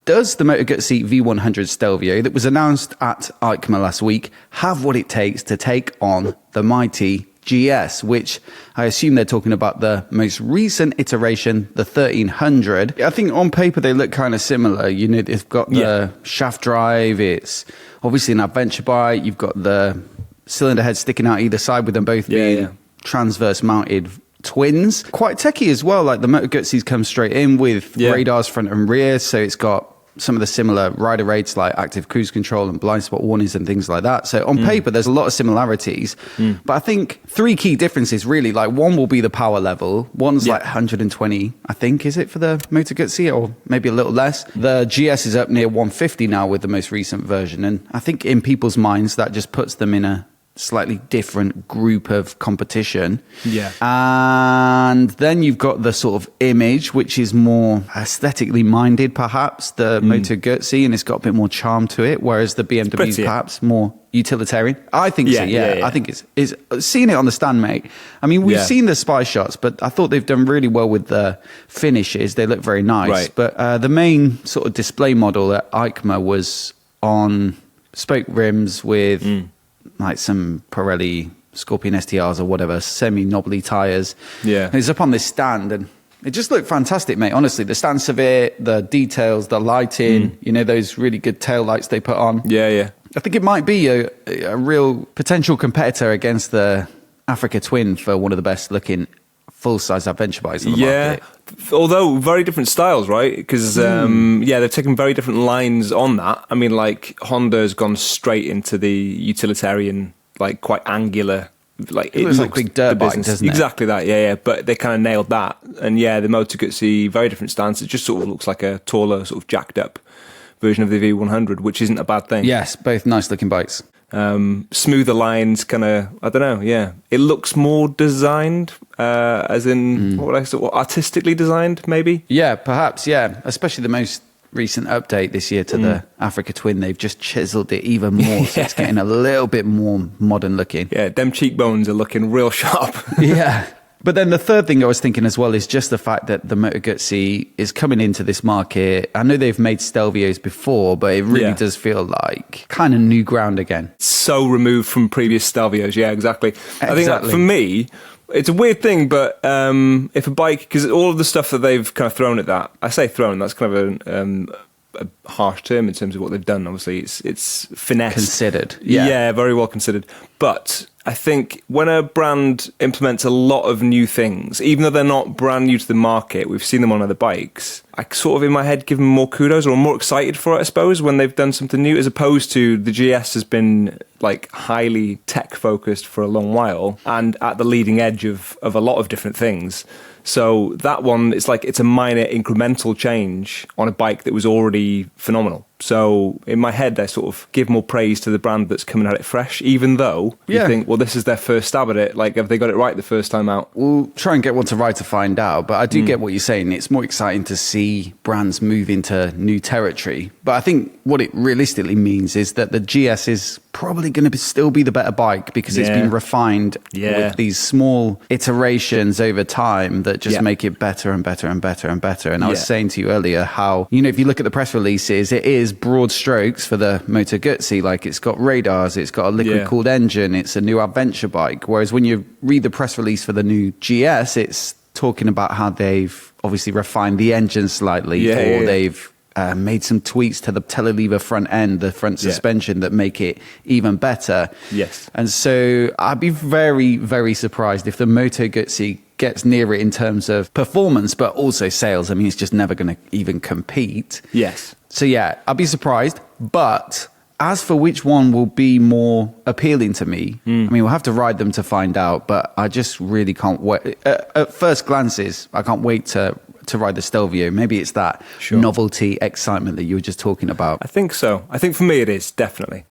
does the Moto Guzzi V100 Stelvio that was announced at EICMA last week have what it takes to take on the mighty GS, which I assume they're talking about the most recent iteration, the 1300. I think on paper they look kind of similar. You know, it's got the shaft drive. It's obviously an adventure bike. You've got the cylinder head sticking out either side with them both being transverse mounted twins. Quite techie as well. Like the Moto Guzzis come straight in with radars front and rear. So it's got some of the similar rider rates like active cruise control and blind spot warnings and things like that. So on paper, there's a lot of similarities. But I think three key differences really. Like one will be the power level. One's like 120, I think, is it for the Moto Guzzi, or maybe a little less. The GS is up near 150 now with the most recent version. And I think in people's minds, that just puts them in a slightly different group of competition. Yeah. And then you've got the sort of image, which is more aesthetically minded, perhaps, the Moto Guzzi, and it's got a bit more charm to it, whereas the BMW is perhaps more utilitarian. I think so, yeah. I think it's seeing it on the stand, mate. I mean, we've seen the spy shots, but I thought they've done really well with the finishes. They look very nice. Right. But the main sort of display model at EICMA was on spoke rims with like some Pirelli Scorpion STRs or whatever, semi-knobbly tyres. Yeah. And it's up on this stand and it just looked fantastic, mate. Honestly, the stance of it, the details, the lighting, you know, those really good tail lights they put on. Yeah. I think it might be a real potential competitor against the Africa Twin for one of the best looking full-size adventure bikes on the market. Although very different styles, right? Because they've taken very different lines on that. I mean, like Honda's gone straight into the utilitarian, like quite angular, like it looks like big dirt bike, doesn't it? Exactly that, yeah. But they kind of nailed that, and the Moto Guzzi, very different stance. It just sort of looks like a taller, sort of jacked up version of the V100, which isn't a bad thing. Yes, both nice looking bikes. Smoother lines, kind of, I don't know, it looks more designed, as in what would I say, artistically designed, maybe. Perhaps, especially the most recent update this year to the Africa Twin. They've just chiseled it even more, so it's getting a little bit more modern looking. Them cheekbones are looking real sharp. But then the third thing I was thinking as well is just the fact that the Moto Guzzi is coming into this market. I know they've made Stelvios before, but it really does feel like kind of new ground again. So removed from previous Stelvios, exactly. I think that for me, it's a weird thing, but if a bike, because all of the stuff that they've kind of thrown at that, I say thrown, that's kind of a harsh term in terms of what they've done. Obviously, it's finessed. Considered. Very well considered. But I think when a brand implements a lot of new things, even though they're not brand new to the market, we've seen them on other bikes, I sort of in my head give them more kudos, or I'm more excited for it, I suppose, when they've done something new, as opposed to the GS has been like highly tech focused for a long while and at the leading edge of a lot of different things. So that one, it's like it's a minor incremental change on a bike that was already phenomenal. So in my head, I sort of give more praise to the brand that's coming at it fresh, even though you think, well, this is their first stab at it. Like, have they got it right the first time out? We'll try and get one to ride to find out. But I do get what you're saying. It's more exciting to see brands move into new territory. But I think what it realistically means is that the GS is probably going to still be the better bike because it's been refined with these small iterations over time that just make it better and better and better and better. And I was saying to you earlier how, you know, if you look at the press releases, it is broad strokes for the Moto Guzzi. Like, it's got radars, it's got a liquid-cooled engine, it's a new adventure bike. Whereas when you read the press release for the new GS, it's talking about how they've obviously refined the engine slightly, they've made some tweaks to the telelever front end, the front suspension that make it even better. And so I'd be very, very surprised if the Moto Guzzi gets near it in terms of performance, but also sales. I mean, it's just never going to even compete. So I'd be surprised. But as for which one will be more appealing to me, I mean, we'll have to ride them to find out, but I just really can't wait. At first glances, I can't wait to ride the Stelvio. Maybe it's that novelty, excitement that you were just talking about. I think so. I think for me it is, definitely.